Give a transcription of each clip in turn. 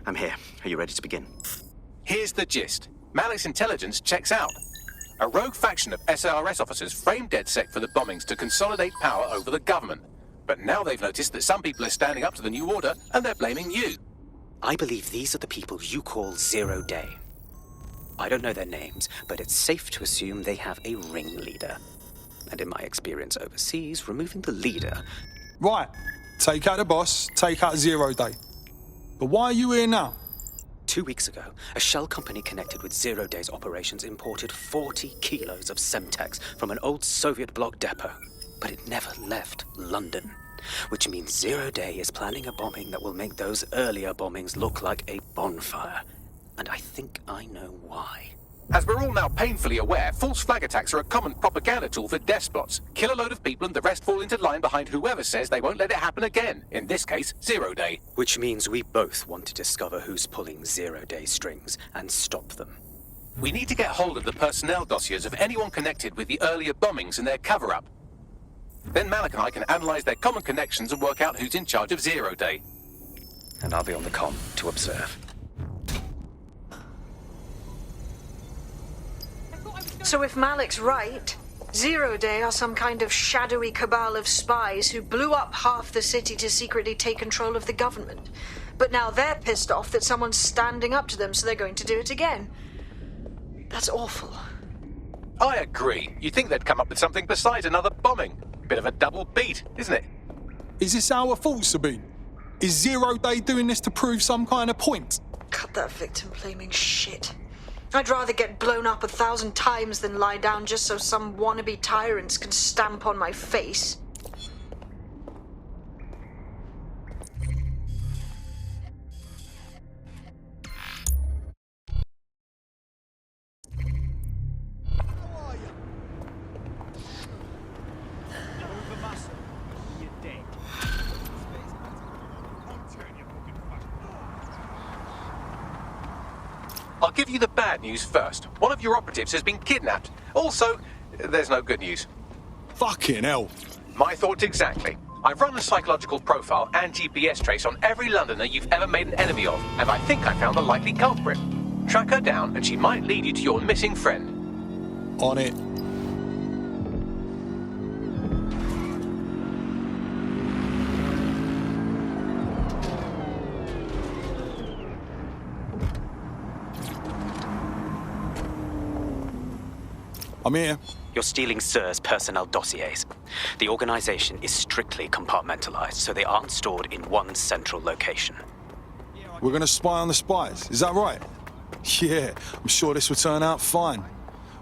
I'm here. Are you ready to begin? Here's the gist. Malik's intelligence checks out. A rogue faction of SIRS officers framed DedSec for the bombings to consolidate power over the government. But now they've noticed that some people are standing up to the new order, and they're blaming you. I believe these are the people you call Zero Day. I don't know their names, but it's safe to assume they have a ringleader. And in my experience overseas, removing the leader... Right. Take out the boss, take out Zero Day. But why are you here now? 2 weeks ago, a shell company connected with Zero Day's operations imported 40 kilos of Semtex from an old Soviet bloc depot. But it never left London. Which means Zero Day is planning a bombing that will make those earlier bombings look like a bonfire. And I think I know why. As we're all now painfully aware, false flag attacks are a common propaganda tool for despots. Kill a load of people and the rest fall into line behind whoever says they won't let it happen again. In this case, Zero Day. Which means we both want to discover who's pulling Zero Day strings and stop them. We need to get hold of the personnel dossiers of anyone connected with the earlier bombings and their cover-up. Then Malik and I can analyze their common connections and work out who's in charge of Zero Day. And I'll be on the comm to observe. So if Malik's right, Zero Day are some kind of shadowy cabal of spies who blew up half the city to secretly take control of the government. But now they're pissed off that someone's standing up to them, so they're going to do it again. That's awful. I agree. You'd think they'd come up with something besides another bombing. Bit of a double beat, isn't it? Is this our fault, Sabine? Is Zero Day doing this to prove some kind of point? Cut that victim-blaming shit. I'd rather get blown up 1,000 times than lie down just so some wannabe tyrants can stamp on my face. I'll give you the bad news first. One of your operatives has been kidnapped. Also, there's no good news. Fucking hell. My thoughts exactly. I've run a psychological profile and GPS trace on every Londoner you've ever made an enemy of, and I think I found the likely culprit. Track her down, and she might lead you to your missing friend. On it. I'm here. You're stealing SIRS personnel dossiers. The organization is strictly compartmentalized, so they aren't stored in one central location. We're gonna spy on the spies, is that right? Yeah, I'm sure this will turn out fine.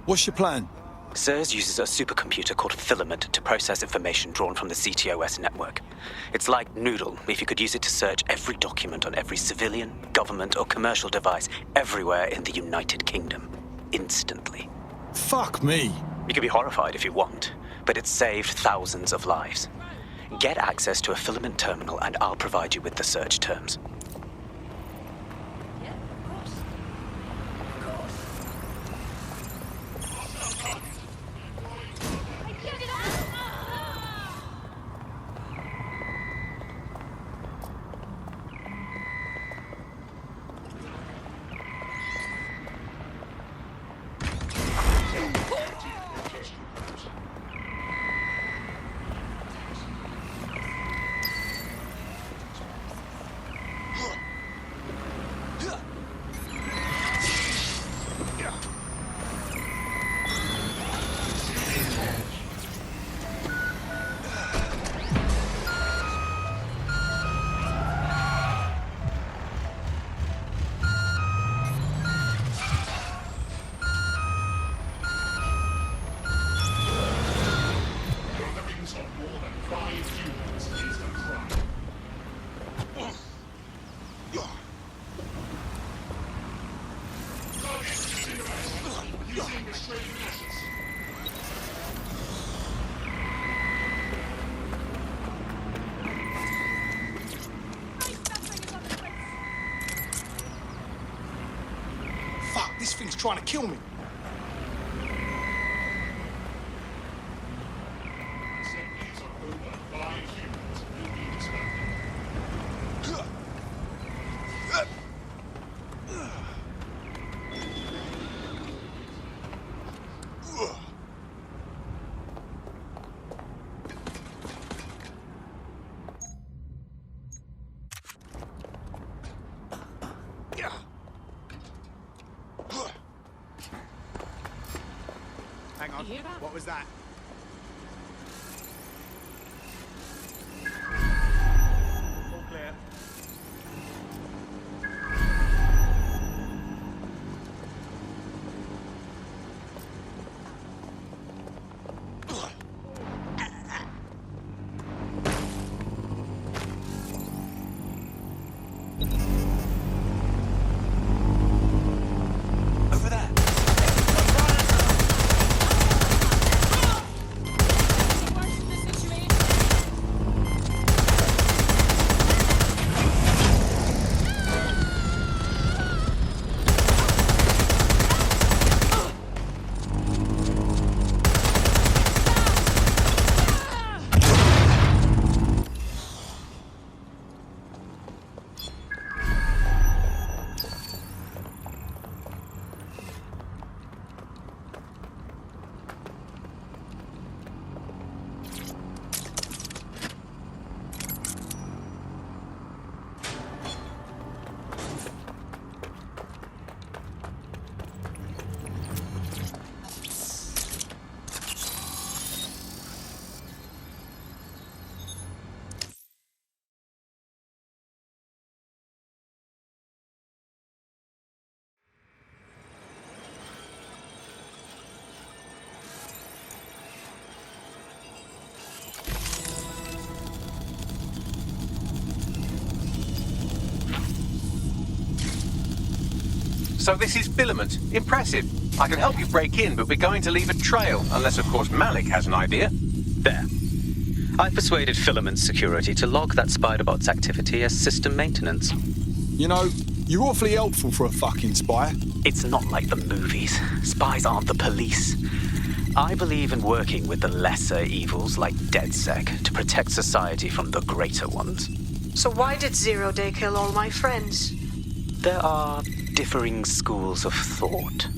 What's your plan? SIRS uses a supercomputer called Filament to process information drawn from the CTOS network. It's like Noodle, if you could use it to search every document on every civilian, government, or commercial device everywhere in the United Kingdom. Instantly. Fuck me. You can be horrified if you want, but it's saved thousands of lives. Get access to a Filament terminal and I'll provide you with the search terms. Fuck, this thing's trying to kill me. on. What was that? All clear. Over there. So this is Filament. Impressive. I can help you break in, but we're going to leave a trail, unless of course Malik has an idea. There. I persuaded Filament Security to log that Spiderbot's activity as system maintenance. You know, you're awfully helpful for a fucking spy. It's not like the movies. Spies aren't the police. I believe in working with the lesser evils like DedSec to protect society from the greater ones. So why did Zero Day kill all my friends? There are differing schools of thought.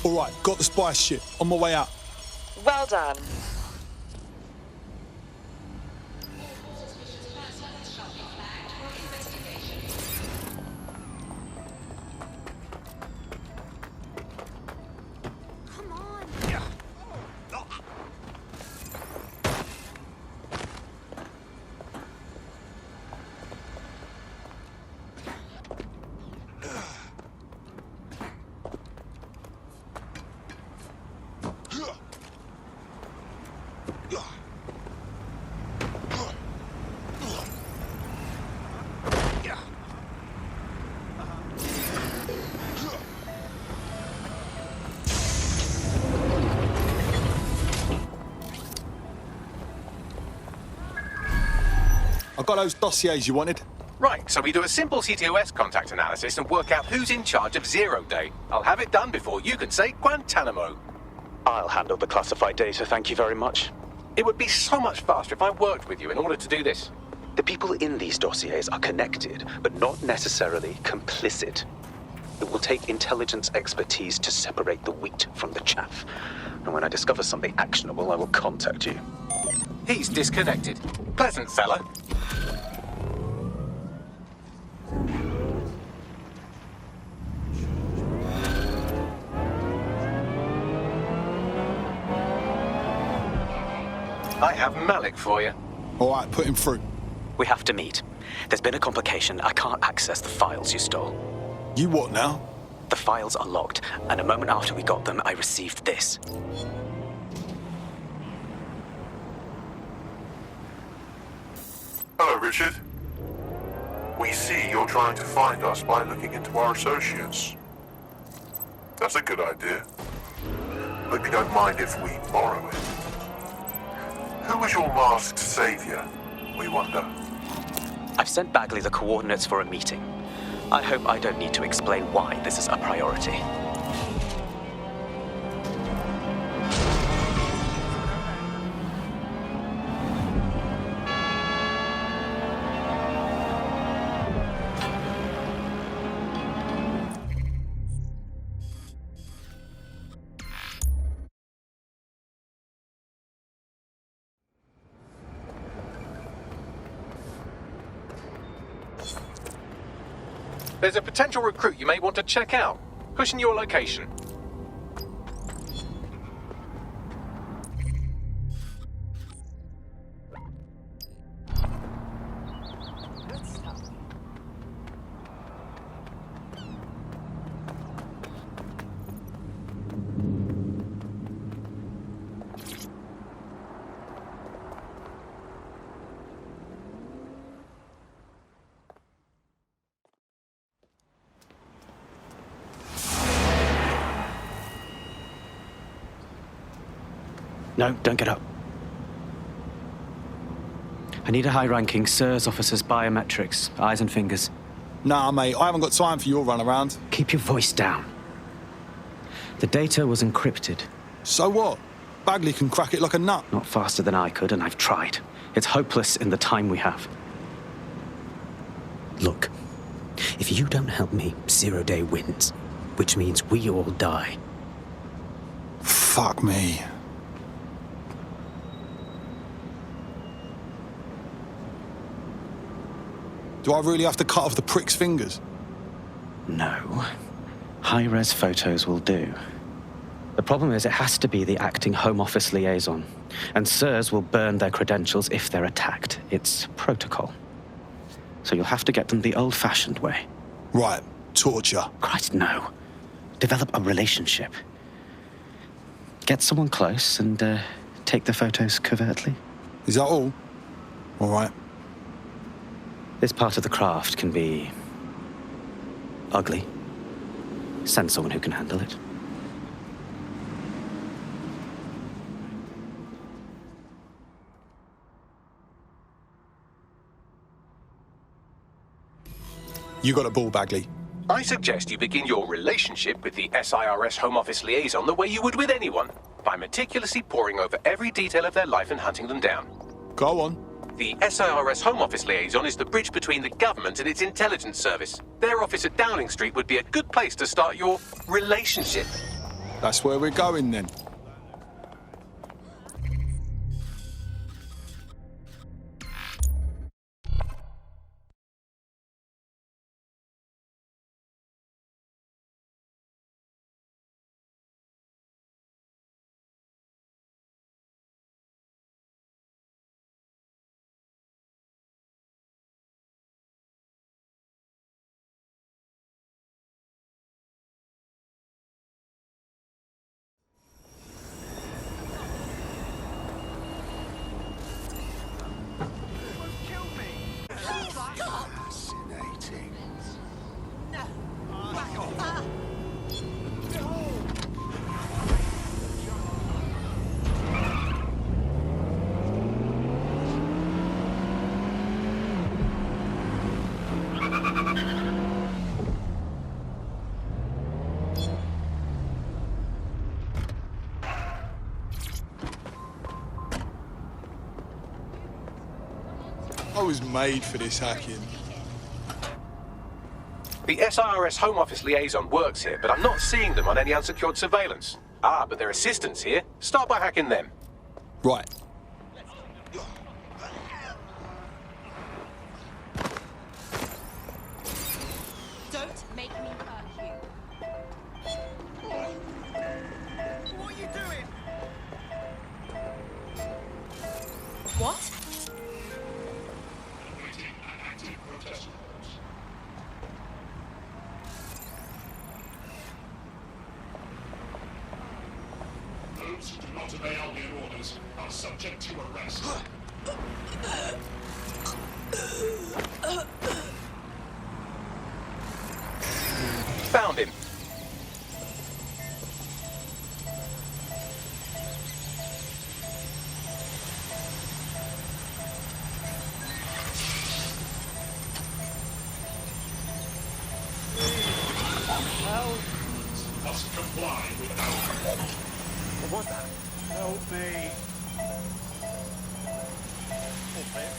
All right, got the spy shit. On my way out. Well done. I got those dossiers you wanted. Right, so we do a simple CTOS contact analysis and work out who's in charge of Zero Day. I'll have it done before you can say Guantanamo. I'll handle the classified data, thank you very much. It would be so much faster if I worked with you in order to do this. The people in these dossiers are connected, but not necessarily complicit. It will take intelligence expertise to separate the wheat from the chaff. And when I discover something actionable, I will contact you. He's disconnected. Pleasant fella. I have Malik for you. All right, put him through. We have to meet. There's been a complication. I can't access the files you stole. You what now? The files are locked, and a moment after we got them, I received this. Hello, Richard. We see you're trying to find us by looking into our associates. That's a good idea. Hope you don't mind if we borrow it. Who was your masked savior, we wonder? I've sent Bagley the coordinates for a meeting. I hope I don't need to explain why this is a priority. There's a potential recruit you may want to check out. Pushing your location. No, don't get up. I need a high-ranking SIRS officer's biometrics, eyes and fingers. Nah, mate, I haven't got time for your runaround. Keep your voice down. The data was encrypted. So what? Bagley can crack it like a nut. Not faster than I could, and I've tried. It's hopeless in the time we have. Look, if you don't help me, 0 Day wins, which means we all die. Fuck me. Do I really have to cut off the prick's fingers? No. High-res photos will do. The problem is it has to be the acting Home Office liaison, and SIRS will burn their credentials if they're attacked. It's protocol. So you'll have to get them the old-fashioned way. Right, torture. Christ, no. Develop a relationship. Get someone close and take the photos covertly. Is that all? All right. This part of the craft can be ugly. Send someone who can handle it. You got a ball, Bagley. I suggest you begin your relationship with the SIRS Home Office liaison the way you would with anyone, by meticulously poring over every detail of their life and hunting them down. Go on. The SIRS Home Office liaison is the bridge between the government and its intelligence service. Their office at Downing Street would be a good place to start your relationship. That's where we're going then. I was made for this hacking. The SIRS Home Office liaison works here, but I'm not seeing them on any unsecured surveillance. Ah, but their assistants here. Start by hacking them. Right. Don't make me hurt you. What are you doing? What? Those who do not obey Albion orders are subject to arrest. Found him. Must comply with our What was that? Help me. Oh, man.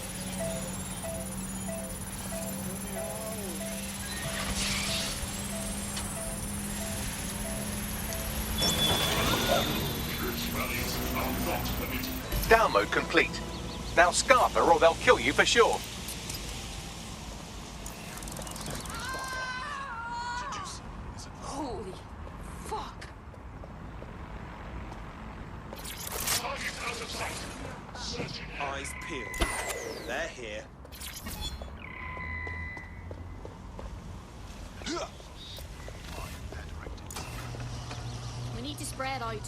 rallies are not permitted. Download complete. Now scarf her or they'll kill you for sure. Holy fuck. Target out of sight. Searching. Eyes peeled. They're here. We need to spread out.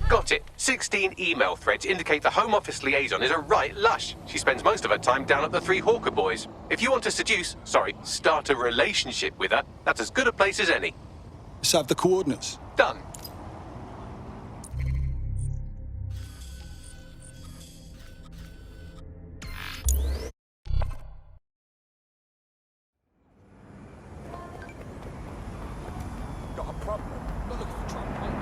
Got it. 16 email threads indicate the Home Office liaison is a right lush. She spends most of her time down at the Three Hawker Boys. If you want to start a relationship with her, that's as good a place as any. Let's have the coordinates. Done. Got a problem. Not looking for trouble, mate.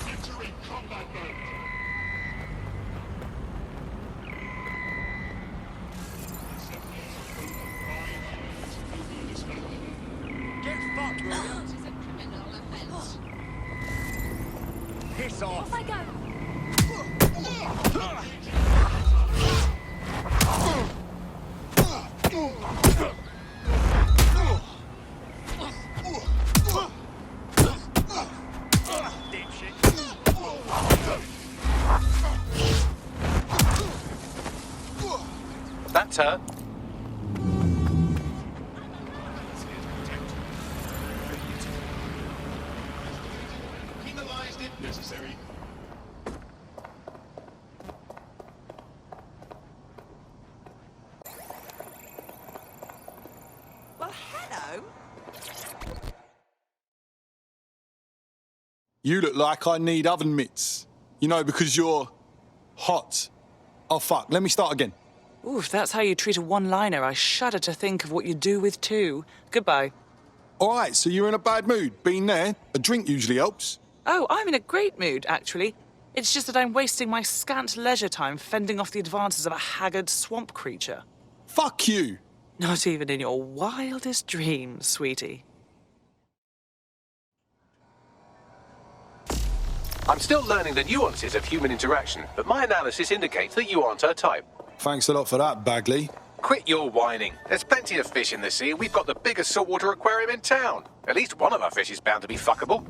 Entering combat mode. Get fucked, William. This is a criminal offense. Piss off. Off I go. Dipshit. That's her. Penalized if necessary. Well, hello. You look like I need oven mitts. You know, because you're hot. Oh, fuck. Let me start again. Ooh, if that's how you treat a one-liner, I shudder to think of what you do with two. Goodbye. All right, so you're in a bad mood. Been there. A drink usually helps. Oh, I'm in a great mood, actually. It's just that I'm wasting my scant leisure time fending off the advances of a haggard swamp creature. Fuck you. Not even in your wildest dreams, sweetie. I'm still learning the nuances of human interaction, but my analysis indicates that you aren't her type. Thanks a lot for that, Bagley. Quit your whining. There's plenty of fish in the sea. We've got the biggest saltwater aquarium in town. At least one of our fish is bound to be fuckable.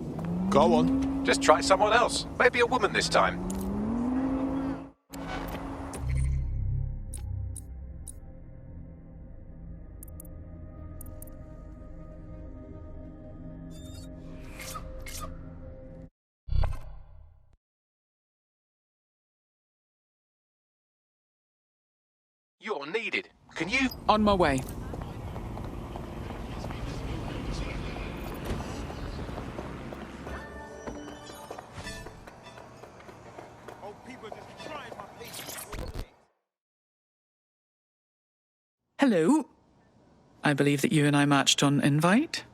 Go on. Just try someone else. Maybe a woman this time. You're needed. Can you... On my way. Oh, people just trying my patience. Hello. I believe that you and I matched on invite.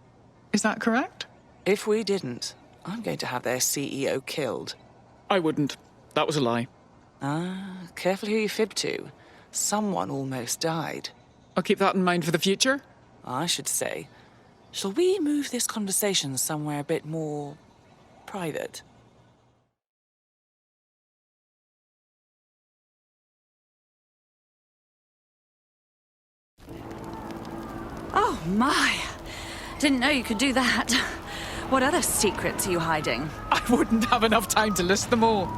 Is that correct? If we didn't, I'm going to have their CEO killed. I wouldn't. That was a lie. Careful who you fib to. Someone almost died. I'll keep that in mind for the future. I should say, shall we move this conversation somewhere a bit more private? Oh, my. Didn't know you could do that. What other secrets are you hiding? I wouldn't have enough time to list them all.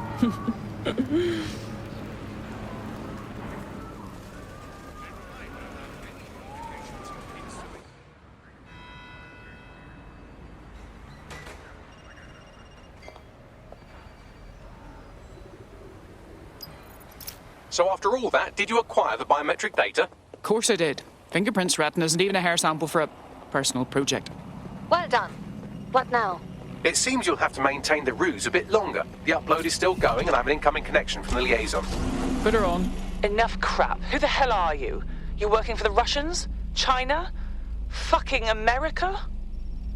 So after all that, did you acquire the biometric data? Of course I did. Fingerprints retina isn't even a hair sample for a personal project. Well done. What now? It seems you'll have to maintain the ruse a bit longer. The upload is still going and I have an incoming connection from the liaison. Put her on. Enough crap. Who the hell are you? You working for the Russians? China? Fucking America?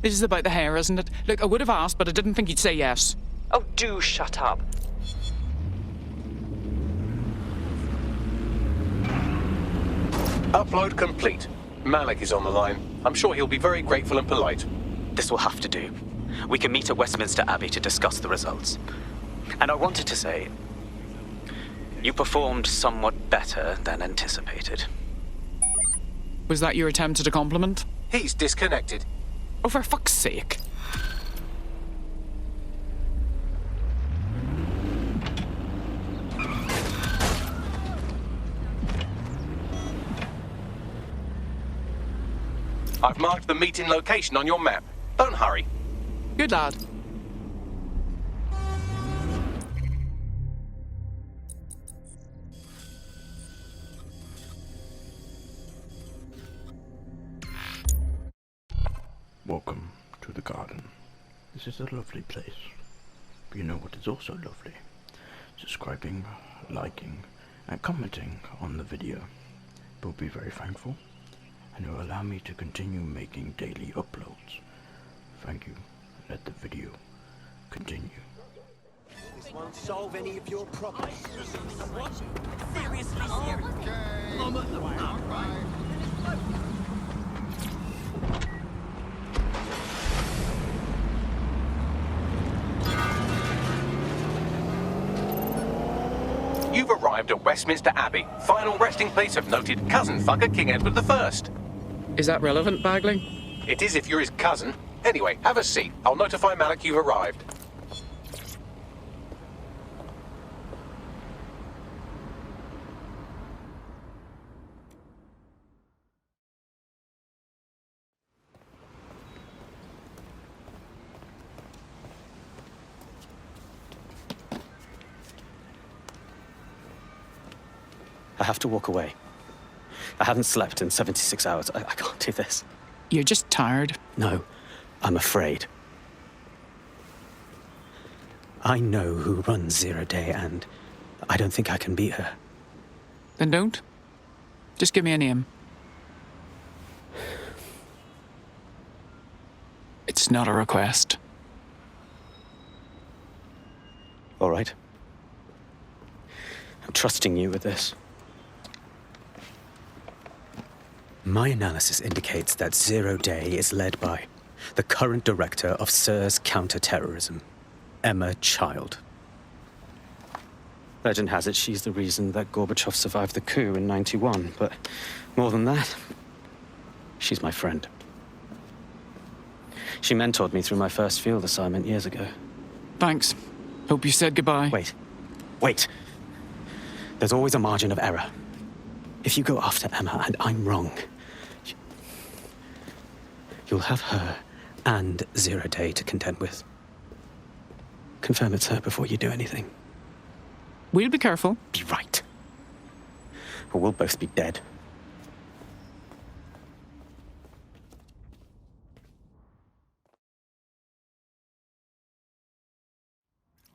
This is about the hair, isn't it? Look, I would have asked, but I didn't think you'd say yes. Oh, do shut up. Upload complete. Malik is on the line. I'm sure he'll be very grateful and polite. This will have to do. We can meet at Westminster Abbey to discuss the results. And I wanted to say, you performed somewhat better than anticipated. Was that your attempt at a compliment? He's disconnected. Oh, for fuck's sake. I've marked the meeting location on your map. Don't hurry. Good lad. Welcome to the garden. This is a lovely place. But you know what is also lovely? Subscribing, liking, and commenting on the video. We'll be very thankful, and it will allow me to continue making daily uploads. Thank you. Let the video continue. This won't solve any of your problems. What? Seriously serious? I'm at the You've arrived at Westminster Abbey, final resting place of noted cousin fucker King Edward I. Is that relevant, Bagley? It is if you're his cousin. Anyway, have a seat. I'll notify Malik you've arrived. I have to walk away. I haven't slept in 76 hours. I can't do this. You're just tired. No, I'm afraid. I know who runs Zero Day, and I don't think I can beat her. Then don't. Just give me a name. It's not a request. All right. I'm trusting you with this. My analysis indicates that Zero Day is led by the current director of SIRS counter-terrorism, Emma Child. Legend has it she's the reason that Gorbachev survived the coup in '91, but more than that, she's my friend. She mentored me through my first field assignment years ago. Thanks. Hope you said goodbye. Wait. There's always a margin of error. If you go after Emma and I'm wrong, you'll have her and Zero Day to contend with. Confirm it's her before you do anything. We'll be careful. Be right. or we'll both be dead.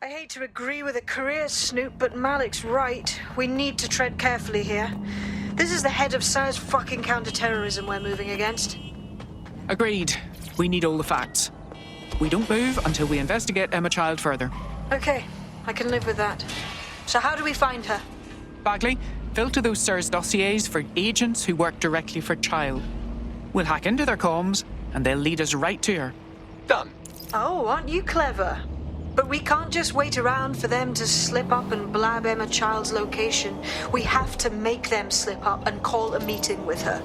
I hate to agree with a career snoop, but Malik's right. We need to tread carefully here. This is the head of SIRS fucking counterterrorism we're moving against. Agreed. We need all the facts. We don't move until we investigate Emma Child further. Okay, I can live with that. So how do we find her? Bagley, filter those SIRS dossiers for agents who work directly for Child. We'll hack into their comms, and they'll lead us right to her. Done. Oh, aren't you clever? But we can't just wait around for them to slip up and blab Emma Child's location. We have to make them slip up and call a meeting with her.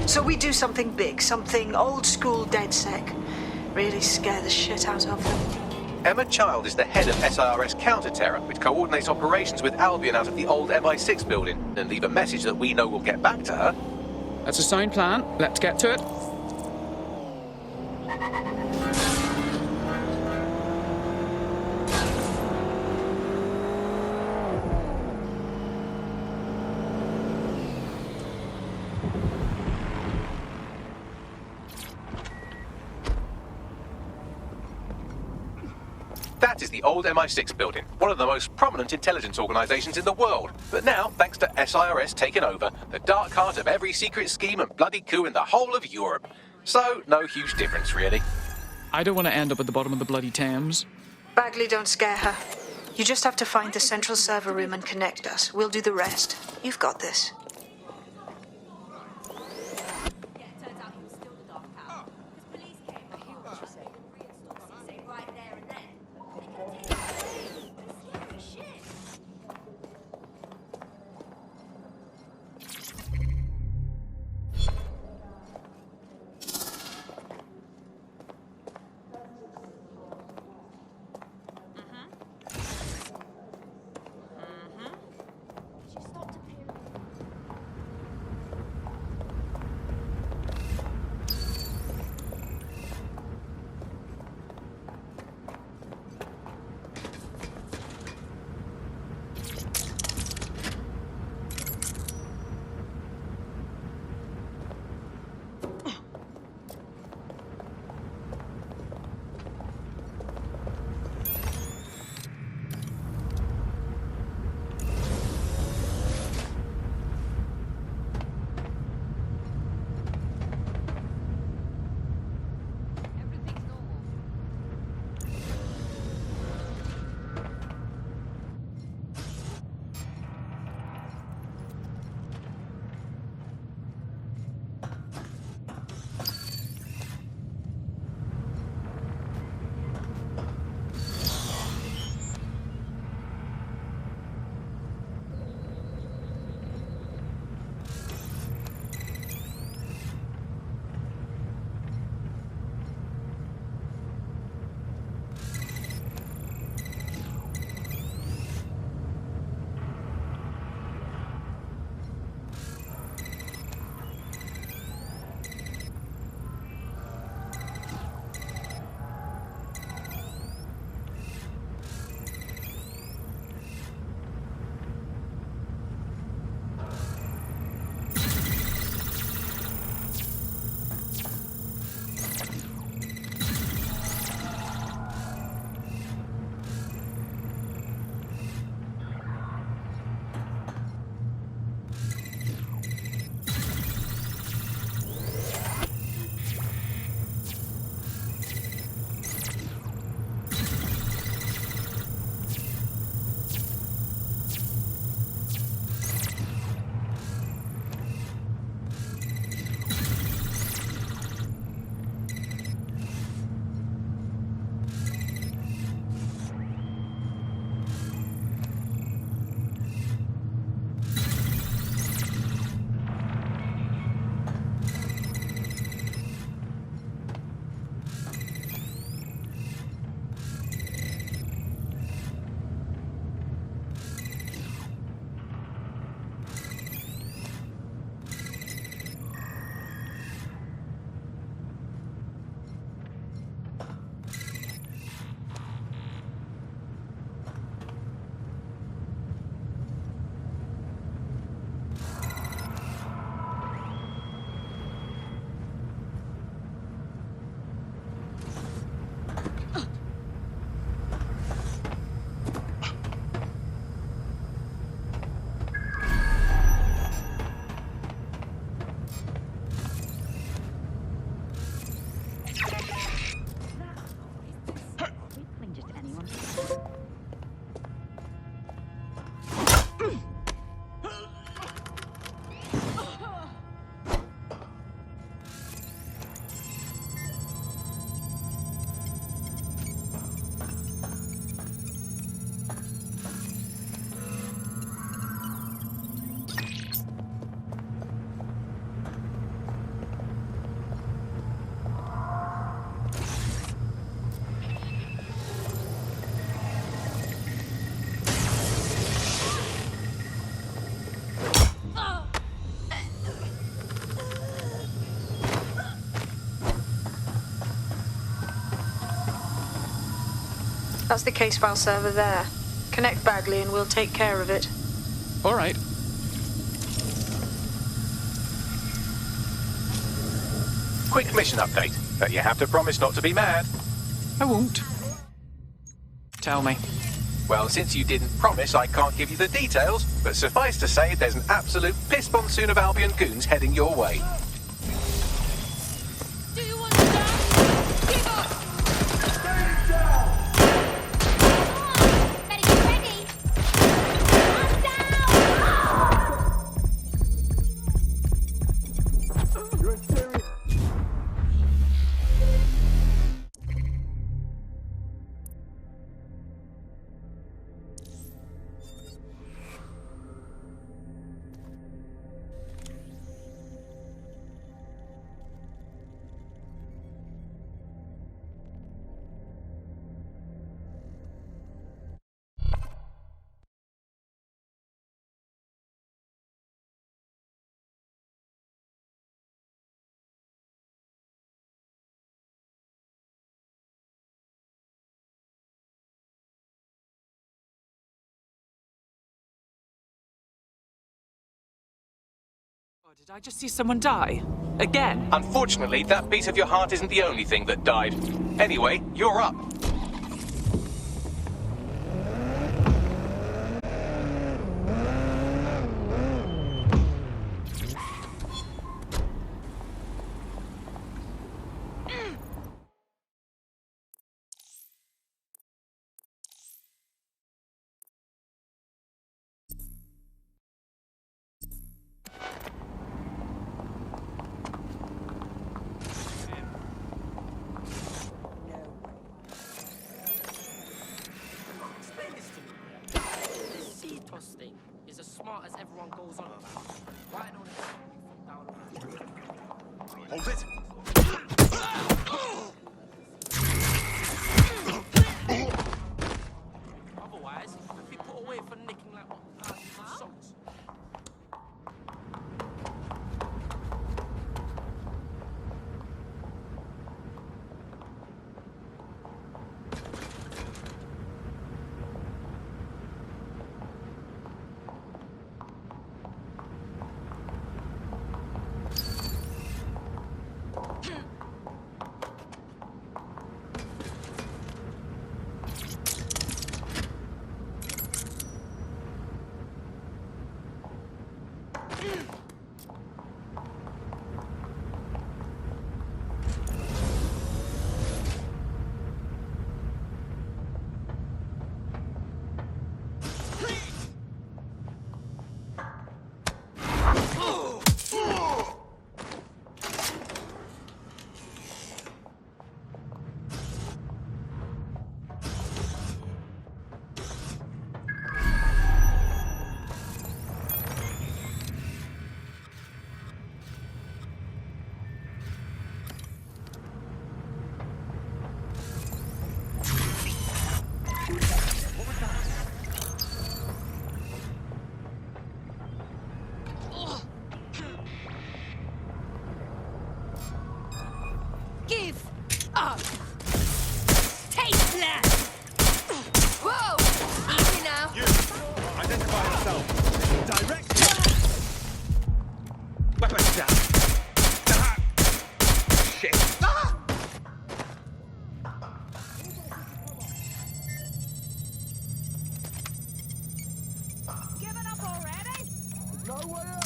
So we do something big, something old school DedSec. Really scare the shit out of them. Emma Child is the head of SIRS counter-terror, which coordinates operations with Albion out of the old MI6 building, and leave a message that we know will get back to her. That's a signed plan. Let's get to it. That is the old MI6 building, one of the most prominent intelligence organizations in the world. But now, thanks to SIRS taking over, the dark heart of every secret scheme and bloody coup in the whole of Europe. So, no huge difference, really. I don't want to end up at the bottom of the bloody Thames. Bagley, don't scare her. You just have to find the central server room and connect us. We'll do the rest. You've got this. That's the case file server there. Connect Bagley and we'll take care of it. All right. Quick mission update, but you have to promise not to be mad. I won't. Tell me. Well, since you didn't promise, I can't give you the details, but suffice to say there's an absolute piss monsoon of Albion goons heading your way. Do you want to die? Give up! Better get ready! I'm down! You're serious? Oh, did I just see someone die? Again? Unfortunately, that beat of your heart isn't the only thing that died. Anyway, you're up. Explain this to me. This CTOS thing is as smart as everyone goes on about. Why don't it stop me from downloading? Hold it! Otherwise, I'd be put away for nicking like what thousands of socks. Give up! Tasteless! Whoa! Easy now. You! Identify yourself. Direct! Weapons down. Shit! Giving up already? No way out!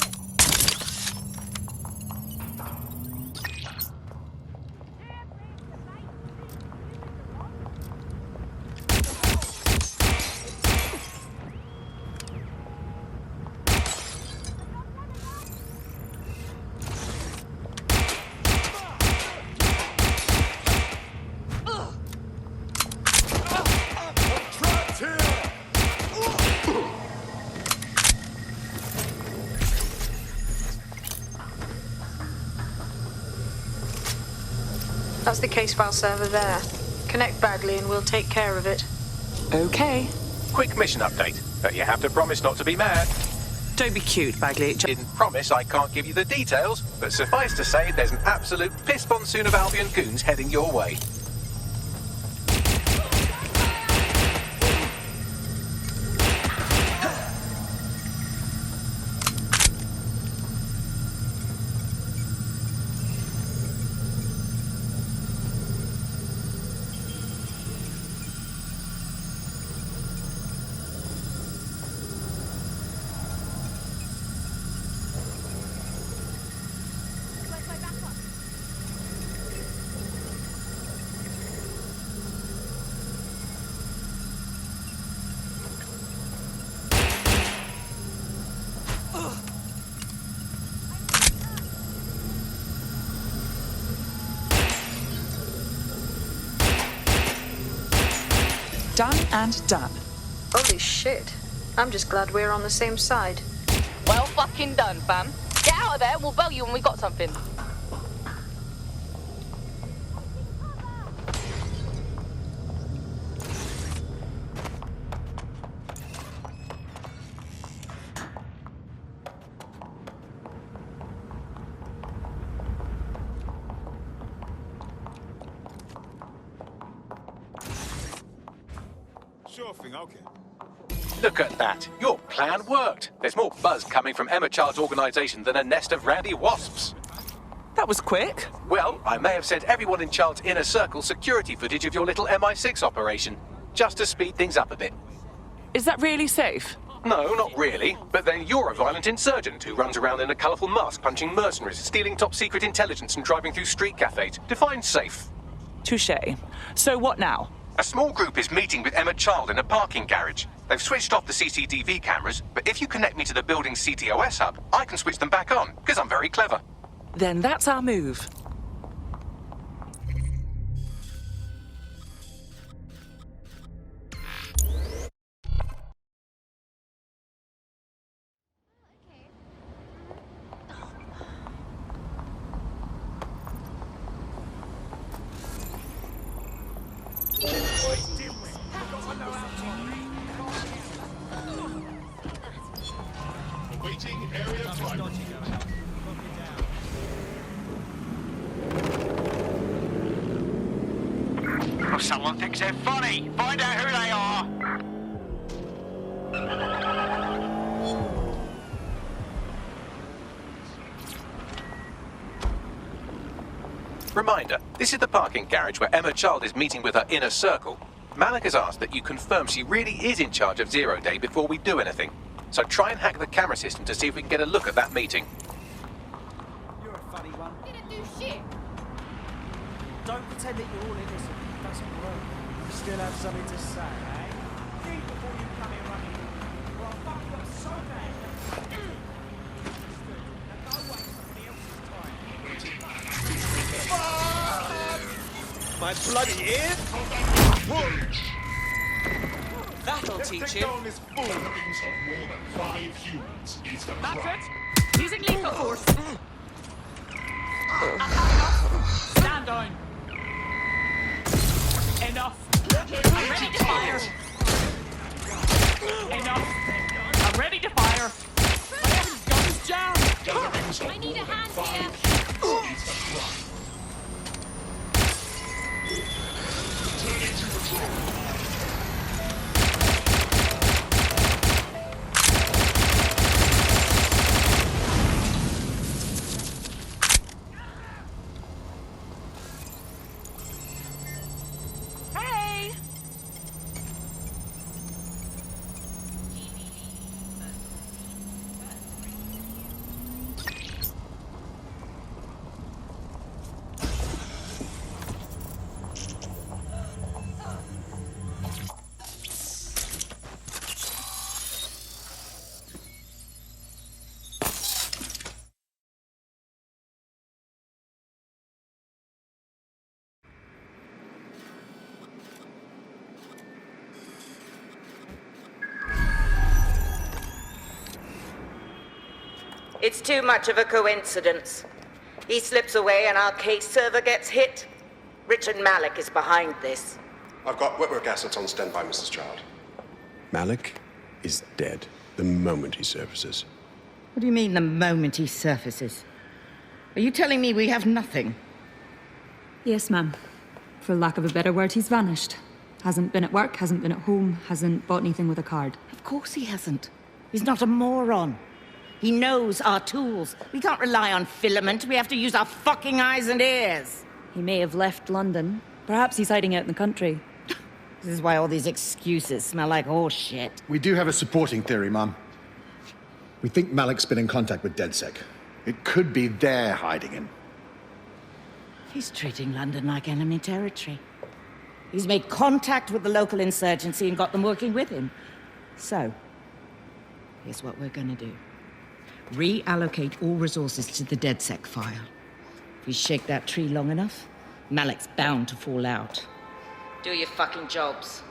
That's the case file server there. Connect Bagley and we'll take care of it. Okay. Quick mission update, but you have to promise not to be mad. Don't be cute, Bagley. Didn't promise I can't give you the details, but suffice to say there's an absolute piss monsoon of Albion goons heading your way. Done and done. Holy shit. I'm just glad we're on the same side. Well fucking done, fam. Get out of there, we'll bell you when we got something. Sure thing, okay. Look at that. Your plan worked. There's more buzz coming from Emma Child's organization than a nest of rowdy wasps. That was quick. Well, I may have sent everyone in Child's inner circle security footage of your little MI6 operation, just to speed things up a bit. Is that really safe? No, not really. But then you're a violent insurgent who runs around in a colourful mask punching mercenaries, stealing top-secret intelligence and driving through street cafes. Define safe. Touché. So what now? A small group is meeting with Emma Child in a parking garage. They've switched off the CCTV cameras, but if you connect me to the building's CTOS hub, I can switch them back on, because I'm very clever. Then that's our move. Awaiting area climate. If someone thinks they're funny, find out who they are. Reminder, this is the parking garage where Emma Child is meeting with her inner circle. Malik has asked that you confirm she really is in charge of Zero Day before we do anything. So try and hack the camera system to see if we can get a look at that meeting. You're a funny one. Didn't do shit. Don't pretend that you're all innocent. It doesn't work. You still have something to say, eh? Think before you come here running. Or I'll fuck you up so bad. Now go waste somebody else's time. My bloody ear! That'll teach you. That's it. Using lethal force. Stand down. Enough. I'm ready to fire. Enough. I'm ready to fire. My gun's jammed. I need a hand here. Hey! It's too much of a coincidence. He slips away and our case server gets hit. Richard Malik is behind this. I've got wetwork assets on standby, Mrs. Child. Malik is dead the moment he surfaces. What do you mean, the moment he surfaces? Are you telling me we have nothing? Yes, ma'am. For lack of a better word, he's vanished. Hasn't been at work, hasn't been at home, hasn't bought anything with a card. Of course he hasn't. He's not a moron. He knows our tools. We can't rely on filament. We have to use our fucking eyes and ears. He may have left London. Perhaps he's hiding out in the country. This is why all these excuses smell like horse shit. We do have a supporting theory, Mum. We think Malik's been in contact with DedSec. It could be they're hiding him. He's treating London like enemy territory. He's made contact with the local insurgency and got them working with him. So, here's what we're gonna do. Reallocate all resources to the DedSec file. If we shake that tree long enough, Malik's bound to fall out. Do your fucking jobs.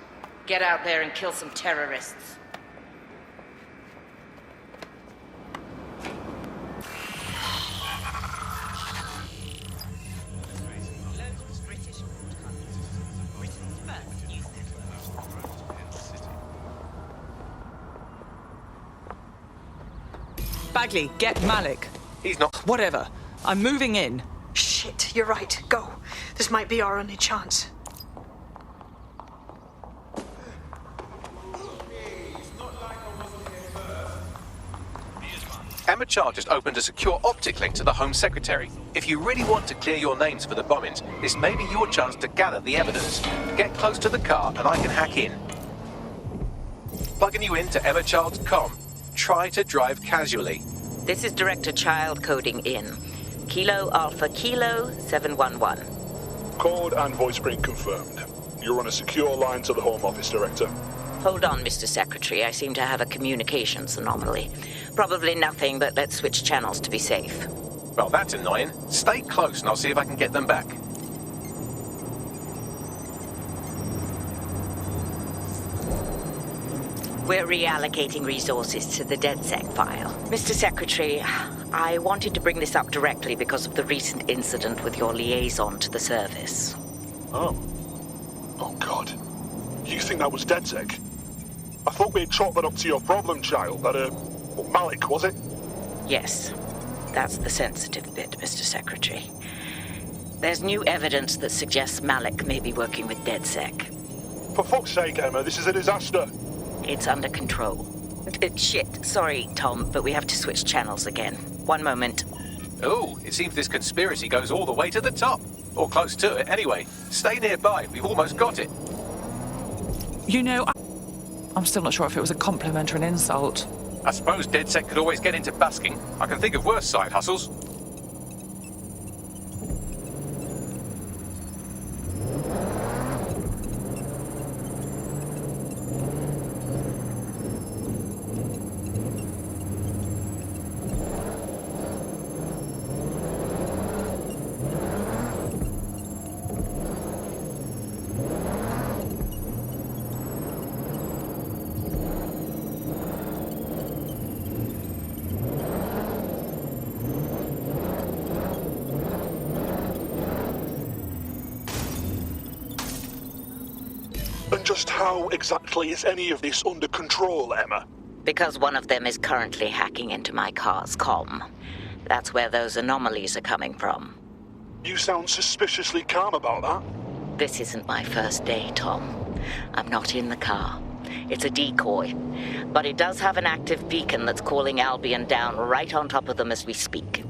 Get out there and kill some terrorists. Bagley, get Malik. He's not. Whatever. I'm moving in. Shit, you're right. Go. This might be our only chance. Emma Child just opened a secure optic link to the Home Secretary. If you really want to clear your names for the bombings, this may be your chance to gather the evidence. Get close to the car and I can hack in. Plugging you into Emma Child's comm. Try to drive casually. This is Director Child coding in. Kilo Alpha Kilo 711. Code and voice print confirmed. You're on a secure line to the Home Office, Director. Hold on, Mr. Secretary. I seem to have a communications anomaly. Probably nothing, but let's switch channels to be safe. Well, that's annoying. Stay close and I'll see if I can get them back. We're reallocating resources to the DedSec file. Mr. Secretary, I wanted to bring this up directly because of the recent incident with your liaison to the service. Oh. Oh, God. You think that was DedSec? I thought we'd chalk that up to your problem child, that, Malik, was it? Yes. That's the sensitive bit, Mr. Secretary. There's new evidence that suggests Malik may be working with DedSec. For fuck's sake, Emma, this is a disaster. It's under control. Shit, sorry, Tom, but we have to switch channels again. One moment. Oh, it seems this conspiracy goes all the way to the top. Or close to it, anyway. Stay nearby, we've almost got it. You know, I'm still not sure if it was a compliment or an insult. I suppose DedSec could always get into busking. I can think of worse side hustles. And just how exactly is any of this under control, Emma? Because one of them is currently hacking into my car's comm. That's where those anomalies are coming from. You sound suspiciously calm about that. This isn't my first day, Tom. I'm not in the car. It's a decoy. But it does have an active beacon that's calling Albion down right on top of them as we speak.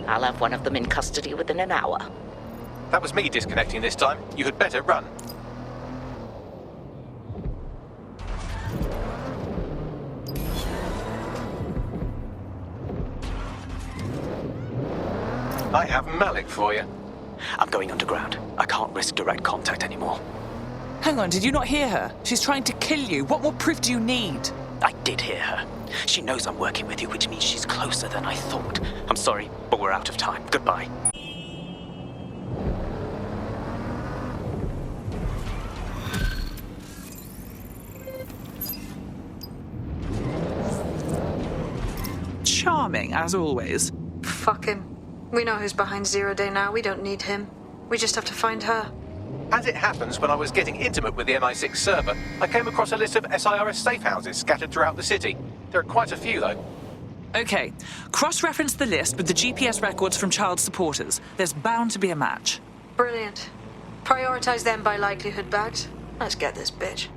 I'll have one of them in custody within an hour. That was me disconnecting this time. You had better run. I have Malik for you. I'm going underground. I can't risk direct contact anymore. Hang on, did you not hear her? She's trying to kill you. What more proof do you need? I did hear her. She knows I'm working with you, which means she's closer than I thought. I'm sorry, but we're out of time. Goodbye. Charming, as always. Fuck him. We know who's behind Zero Day now. We don't need him. We just have to find her. As it happens, when I was getting intimate with the MI6 server, I came across a list of SIRS safe houses scattered throughout the city. There are quite a few, though. Okay, cross-reference the list with the GPS records from child supporters. There's bound to be a match. Brilliant. Prioritize them by likelihood, Bags. Let's get this bitch.